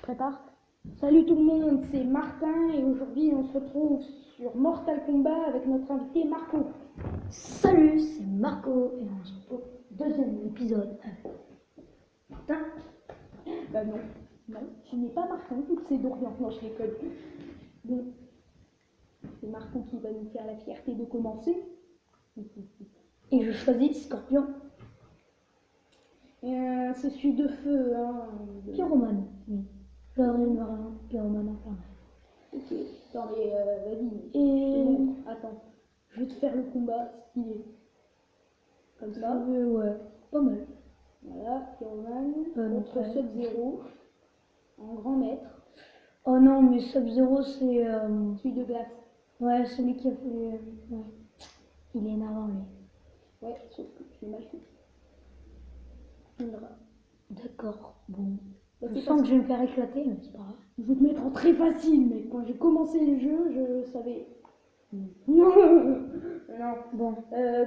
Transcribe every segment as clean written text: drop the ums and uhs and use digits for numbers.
prépare. Salut tout le monde, c'est Martin et aujourd'hui on se retrouve sur Mortal Kombat avec notre invité Marco. Salut, c'est Marco et on se retrouve deuxième épisode avec Martin. Bah non, tu n'es pas Martin, c'est Dorian, non je déconne. Bon, c'est Marco qui va nous faire la fierté de commencer. Et je choisis Scorpion. C'est celui de feu, hein. Pyromane, oui. Florine Marin, Pyromane infernal. Ok, attends mais vas-y. Et Bon, attends, je vais te faire le combat stylé. Comme ça. ouais, pas mal. Voilà, Pyromane contre ouais. Sub-Zero, en grand maître. Oh non, mais Sub-Zero c'est... Celui de glace. Ouais, celui qui a fait... ouais. Il est énervant lui. Ouais, sauf que je l'ai mal fait. D'accord, bon. Bah, Je sens que je vais me faire éclater, mais c'est pas grave. Je vais te mettre en très facile, mais quand j'ai commencé le jeu, je savais. Non. Bon.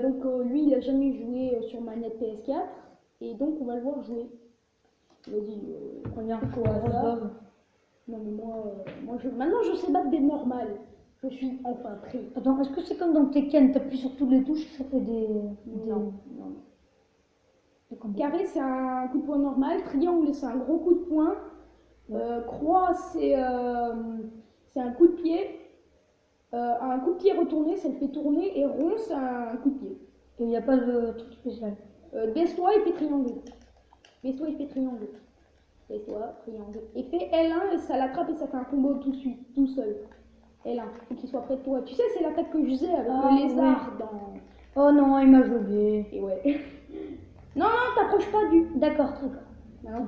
Donc lui, il a jamais joué sur manette PS4, et donc on va le voir jouer. Vas-y, Reviens, au hasard. Non mais maintenant je sais battre des normales. Je suis enfin prêt. Attends, est-ce que c'est comme dans Tekken, t'appuies sur toutes les touches et ça fait des... Non. Carré, c'est un coup de poing normal. Triangle, c'est un gros coup de poing. Croix, c'est un coup de pied. Un coup de pied retourné, ça le fait tourner. Et rond, c'est un coup de pied. Et il n'y a pas de truc spécial. Baisse-toi, il fait triangle. Baisse-toi, il fait triangle. Baisse-toi, triangle. Et fait L1 et ça l'attrape et ça fait un combo tout de suite, tout seul. L1, faut qu'il soit près de toi. Tu sais, c'est l'attaque que je faisais avec le lézard dans... Oh non, il m'a joué. Et ouais. Non, t'approches pas du... D'accord, très bien.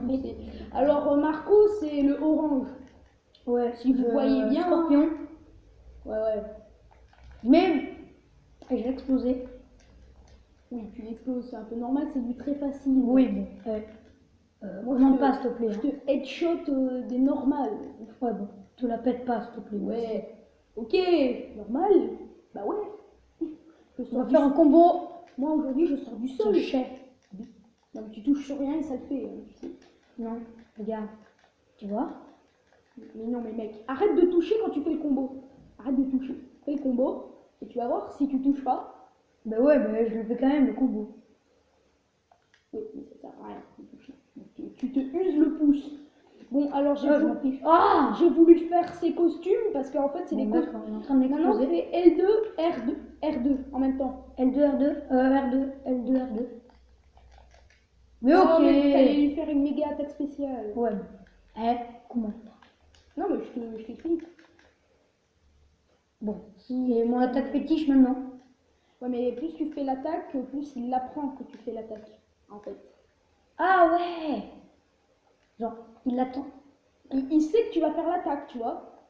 Alors, Marco, c'est le orange. Ouais, si vous voyez bien. Scorpion. Ouais. Mais... Et je vais exploser. Oui, tu l'exploses, c'est un peu normal, c'est du très facile. Oui, bon. Moi, non, pas, s'il te plaît. Je te headshot des normales. Ouais, bon. Te la pète pas, s'il te plaît. Ouais. Ok, normal. Bah ouais. On va faire un combo. Moi, aujourd'hui, je sors du sol. Chef. Non, mais tu touches sur rien et ça le fait. Tu sais. Non, regarde. Tu vois? Mais non, mais mec, arrête de toucher quand tu fais le combo. Arrête de toucher. Fais le combo et tu vas voir si tu touches pas. Bah ouais, bah je le fais quand même, le combo. Oui, mais ça sert à rien de toucher. Tu te uses le pouce. Bon, alors j'ai voulu faire ses costumes parce qu'en fait, c'est des costumes. On est en train de maintenant, on fait L2, R2 en même temps. L2, R2, R2, L2, R2. Mais ok. Mais t'allais lui faire une méga attaque spéciale. Ouais. Comment? Non, mais je t'explique. Bon, c'est mon attaque fétiche maintenant. Ouais, mais plus tu fais l'attaque, plus il apprend que tu fais l'attaque, en fait. Ah ouais! Genre, il attend. Il sait que tu vas faire l'attaque, tu vois.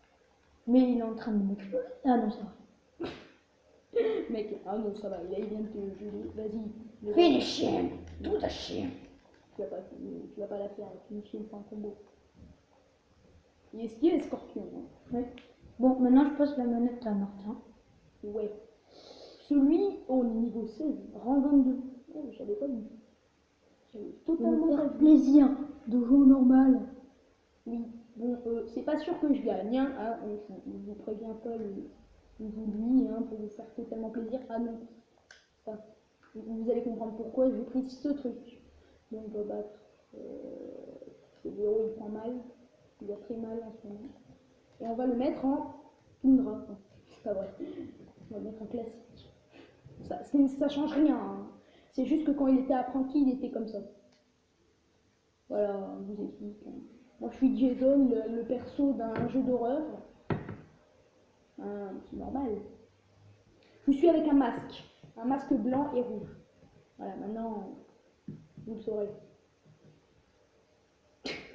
Mais il est en train de m'exploser. Ah non, ça va. Mec, ah non, ça va, il vient de te geler. Vas-y. Finish him! Tout à chien. Tu vas pas la faire, finish him sans combo. Il est skié, Scorpion. Hein. Ouais. Bon, maintenant je passe la manette à Martin. Ouais. Celui au niveau 16, rang 22. Oh, j'avais pas vu. J'avais totalement faire plaisir de jouer normal. Oui. Bon, c'est pas sûr que je gagne, hein. Je vous préviens pas aujourd'hui, hein, pour vous faire totalement plaisir. Ah non. Enfin, vous allez comprendre pourquoi j'ai pris ce truc. Donc on va battre. Ce héros il prend mal. Il a très mal en ce moment. Et on va le mettre en toundra. Enfin, c'est pas vrai. On va le mettre en classique. Ça change rien. Hein. C'est juste que quand il était apprenti, il était comme ça. Voilà, je vous explique. Moi je suis Jason, le perso d'un jeu d'horreur. C'est normal. Je suis avec un masque blanc et rouge. Voilà, maintenant, vous le saurez.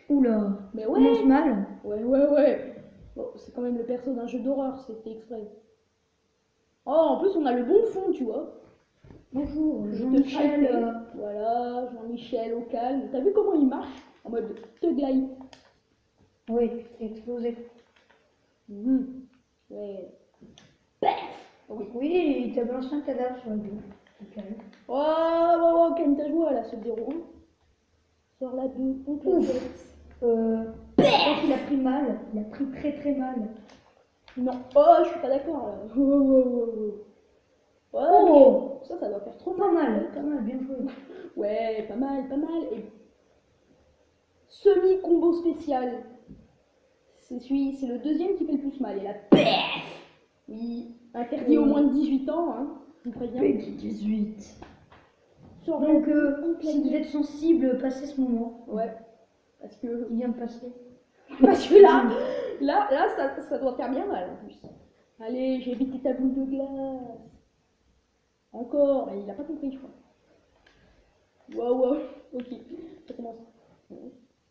Oula, mais ouais. Commence mal. Ouais. Bon, c'est quand même le perso d'un jeu d'horreur, c'est fait exprès. Oh, en plus on a le bon fond, tu vois. Bonjour, Jean-Michel. Voilà, Jean-Michel au calme. T'as vu comment il marche? En mode Thug Life. Oui, c'est explosé. Ouais. Oui, t'as balancé un cadavre sur le dos. Okay. Oh, calme ta joie là, ce déroule. Sors la deux, on te laisse. Il a pris mal. Il a pris très très mal. Non. Oh, je suis pas d'accord là. Ouais, Oh, mais ça doit faire trop pas mal. mal, bien joué. Ouais, pas mal, pas mal. Et semi-combo spécial. C'est le deuxième qui fait le plus mal. Et la PF. Oui, interdit au moins de 18 ans, hein. Je vous préviens. Peggy 18. Ça aurait Donc, pu si vous êtes sensible, passez ce moment. Ouais, parce que, Il vient de passer. parce que là, ça doit faire bien mal en plus. Allez, j'ai évité ta boule de glace. Encore, mais il a pas compris, je crois. Wow, ok, ça commence.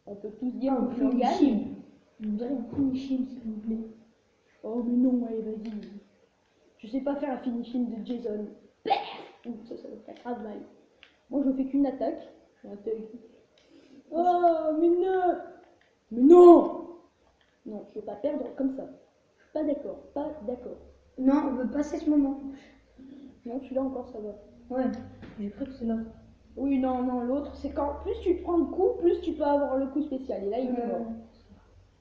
On peut tous dire Ah, que je gagne. finishing. Vous avez un finishing, s'il vous plaît. Oh, mais non, allez, vas-y. Je sais pas faire un finishing de Jason. Paf. Ça va faire grave mal. Moi, je fais qu'une attaque. Je fais un thug. Oh, mais non. Mais non. Non, je vais pas perdre comme ça. Je suis pas d'accord, pas d'accord. Non, on veut passer ce moment. Non, celui-là encore, ça va. Ouais, j'ai cru que c'est là. Oui, non, l'autre, c'est quand plus tu prends le coup, plus tu peux avoir le coup spécial. Et là, il est mort.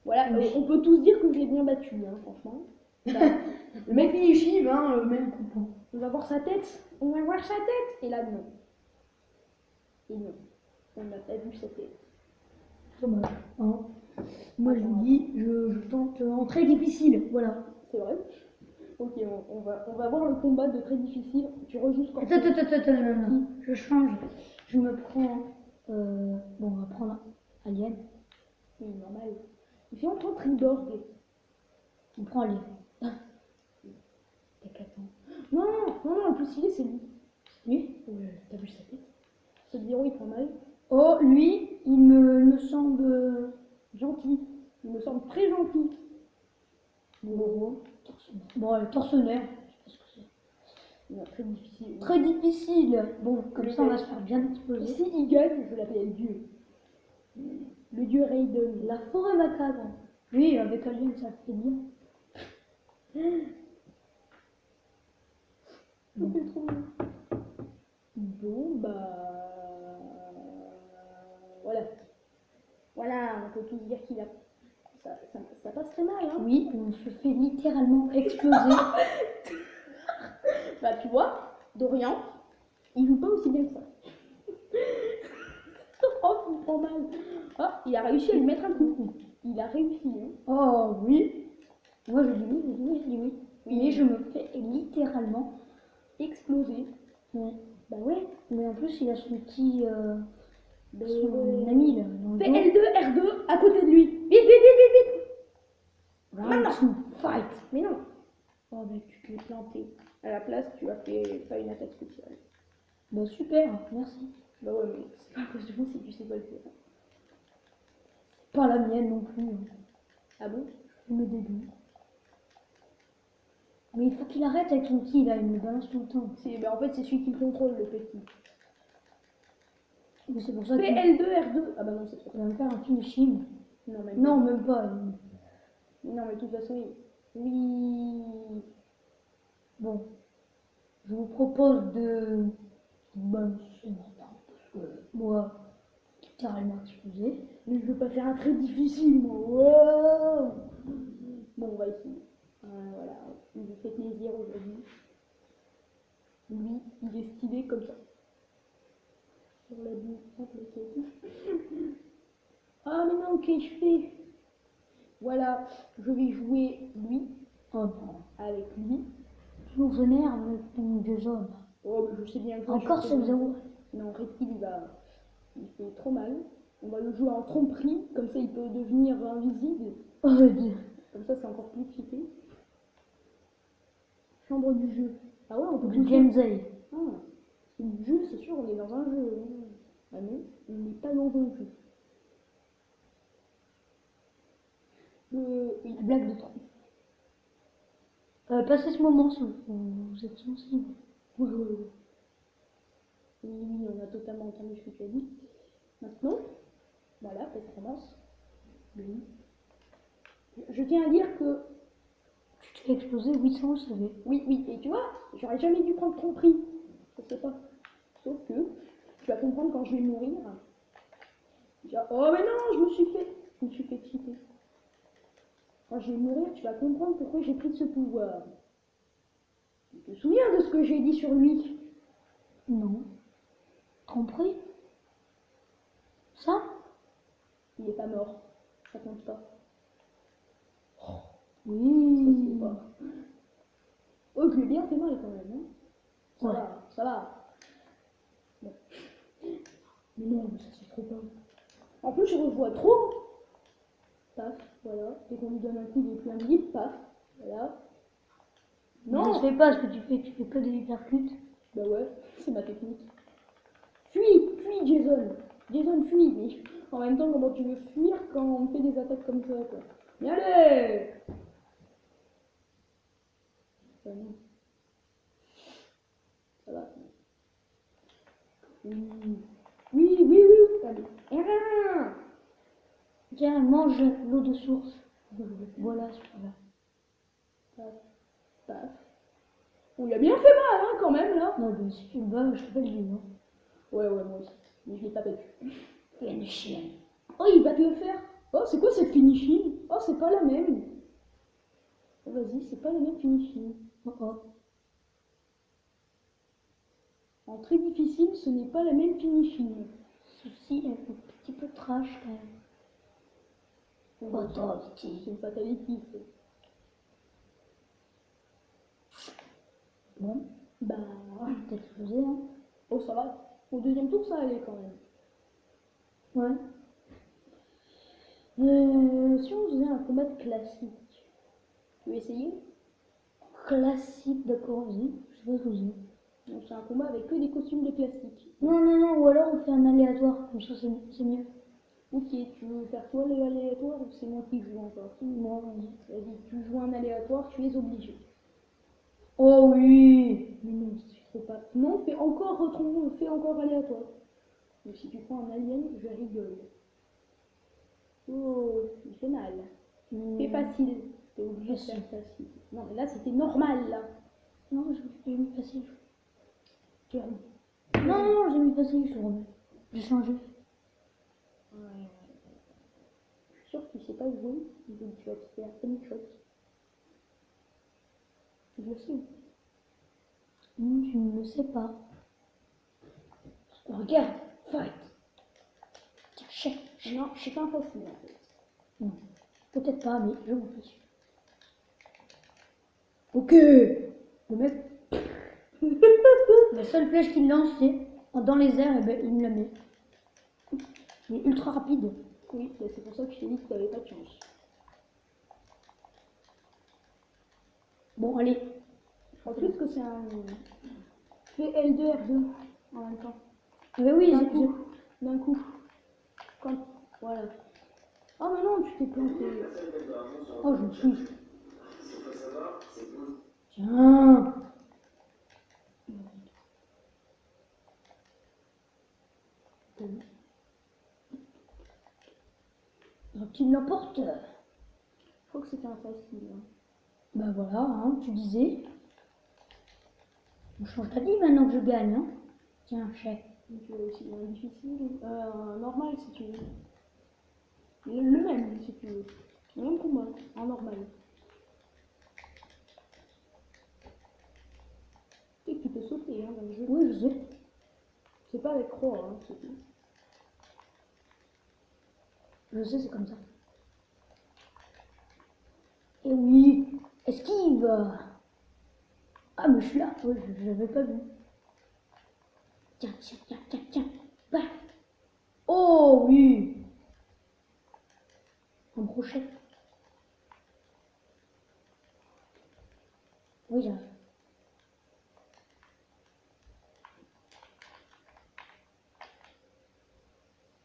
Voilà, Oui. on peut tous dire que je l'ai bien battu, hein, franchement. Le mec finishing, hein, le même coup. On va voir sa tête. On va voir sa tête. Et là, non. Et non. On n'a pas vu sa tête. Dommage. Hein. Moi, je vous dis, je tente en très difficile. Voilà. C'est vrai. Ok, on va voir le combat de très difficile. Tu rejoues ce corps. Attends, non. Je change. Je me prends. Bon, on va prendre Alien. Oui, normal. Il fait on prend Triborg. On prend Alien. T'as 4 ans. Non, le plus stylé, c'est lui. Lui T'as vu sa tête? Ce bureau, il prend mal. Oh, lui, il me semble Gentil. Il me semble très gentil. Bon, tortionnaire. Je sais pas ce que c'est. Non, très difficile. Très difficile. Bon, comme ça, on va se faire bien exploser. Si il gagne, je l'appelle le dieu. Le dieu Raiden. La forêt macabre. Oui, avec Alien, ça fait bien. Ça fait trop bien. Bon, bah. Voilà, on peut tous dire qu'il a. Ça passe très mal, hein. Oui, on se fait littéralement exploser. Bah, tu vois, Dorian, il joue pas aussi bien que ça. Oh, il prend mal. Oh, il a réussi à lui mettre un coup. Il a réussi, hein. Oh oui. Moi, je dis oui. Mais je me fais littéralement Exploser. Ouais. Bah ouais. Mais en plus, il a son petit. Ben Son ouais. ami là. Dans le Fais dos. L2, R2 à côté de lui. Vite. Round Non. two, fight. Mais non. Oh, mais tu te l'es planté. À la place, tu as fait pas une attaque spéciale. Bah super, merci. Bah ouais, mais c'est pas à cause de moi si tu sais pas le faire. Pas la mienne non plus. Ah bon? Je me dégoûte. Mais il faut qu'il arrête avec son ki là, il me balance tout le temps. Bah en fait, c'est celui qui me contrôle, le petit. Mais c'est pour ça Fais qu'il L2, R2. Ah bah non, c'est trop. va me faire un finishing. Non, même Non, même pas. Non, mais de toute façon, oui. Bon. Je vous propose de balancer maintenant. Parce que moi, carrément explosé. Mais je veux pas faire un très difficile, moi. Wow. Bon, on va essayer. Voilà, il me fait plaisir aujourd'hui. Lui, il est stylé comme ça. Sur la boue, hop, ok. Ah, mais non, qu'est-ce que je fais? Voilà, je vais jouer lui, Oh non. avec lui. Tu nous énerves avec ton deux hommes. Oh, mais je sais bien jouer. Encore sur ce jeu. 7-0. Non, Reptile, il fait trop mal. On va le jouer en tromperie, comme ça il peut devenir invisible. Oh Dieu. Comme ça, c'est encore plus cheaté. Chambre du jeu. Ah ouais, on peut Du tout dire. gameplay. Ah, c'est du jeu, c'est sûr, on est dans un jeu. Ah non, on n'est pas dans un jeu. La blague de trop. Passez ce moment si vous êtes sensible. Oui, on a totalement entendu ce que tu as dit. Maintenant, voilà, performance. Oui. Je tiens à dire que, Tu te fais exploser, oui, ça on le savait. oui, et tu vois, j'aurais jamais dû prendre tromperie. Je sais pas. Sauf que, tu vas comprendre quand je vais mourir. Dire, oh mais non, je me suis fait cheater. Quand je vais mourir, tu vas comprendre pourquoi j'ai pris ce pouvoir. Tu te souviens de ce que j'ai dit sur lui? Non. Tromperie? Ça? Il est pas mort. Ça compte pas. Ça Oui. c'est pas. Oh, je lui ai bien fait mal quand même. Hein. Ça Ouais. va, ça va. Bon. Mais non, ça c'est trop pas. En plus, je revois trop. Paf, voilà. Dès qu'on lui donne un coup, il est plus invisible. Paf, voilà. Non. Non. Ça se fait pas ce que tu fais que des hypercutes. Bah ouais, c'est ma technique. Fuis, fuis Jason. Jason, fuis. Mais en même temps, comment tu veux fuir quand on fait des attaques comme ça, quoi? Mais allez. Bah non. Ça va. Oui, oui, oui, oui. Allez. Rien. Tiens, mange l'eau de source. Voilà, celui-là. Paf, paf. On lui a bien fait mal, hein, quand même, là. Non, mais si tu le bats, je te fais le vivre. Ouais, moi aussi. Mais je l'ai pas battu. Il y a une chienne. Oh, il va te le faire. Oh, c'est quoi cette finishing? Oh, c'est pas la même. Oh, vas-y, c'est pas la même finishing. Oh oh. En très difficile, ce n'est pas la même finishing. Ceci est un petit peu trash quand même. Fatality. C'est une fatality. Bon, Bah, peut-être faisait, hein. oh, ça va. Au deuxième tour, ça allait quand même. Ouais. Si on faisait un combat classique, tu veux essayer? Classique, d'accord, vas-y. Je vais poser. Donc, c'est un combat avec que des costumes de classique. Non, non, non, ou alors on fait un aléatoire, comme ça c'est mieux. Ok, tu veux faire toi l'aléatoire ou c'est moi qui joue encore? Non, vas-y. Vas-y, tu joues un aléatoire, tu es obligé. Oh oui. Mais non, ça suffit pas. Non, fais encore aléatoire. Donc si tu prends un alien, je rigole. Oh, il fait mal. Fais facile. T'es obligé de faire facile. Non, mais là, c'était normal, là. Non, j'ai mis facile. Tu remets. Non, non, non, j'ai mis facile, je te remets. J'ai changé. Ouais. Je suis sûre que tu sais pas jouer. Donc tu vas te faire une shot. Je le sais. Non, tu ne le sais pas. Regarde, fight. Tiens, chèque. Non, c'est pas facile, en fait. Non, peut-être pas, mais je m'en fiche. Ok. Le mec. La seule flèche qu'il lance, c'est dans les airs, et ben il me la met. Il est ultra rapide. Oui, bah, c'est pour ça que je t'ai dit que t'avais pas de chance. Bon, allez. En plus que c'est un... Fais L2, R2 en même temps. Mais oui, D'un coup. D'un coup. Quand... Voilà. Oh mais non, tu t'es planté. Oh, je me suis. Tiens. Donc il l'emporte. Je crois que c'était un facile. Hein. Bah voilà, hein, tu disais. On change ta vie maintenant que je gagne. Hein. Tiens, chèque. Tu veux aussi un difficile, normal si tu veux. Le même si tu veux. Le même combat, en normal. Tu sais que tu peux sauter hein, dans le jeu. Oui, je sais. C'est pas avec croix, hein, c'est tout. Je sais, c'est comme ça. Et oui, esquive. Ah, mais je suis là. Oui, je l'avais pas vu. Tiens, tiens, tiens, tiens, tiens. Bah. Oh oui. Un brochet. Oui, j'arrive.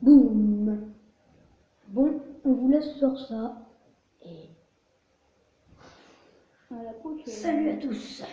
Boum. Bon, on vous laisse sur ça. Et À la prochaine. salut à tous.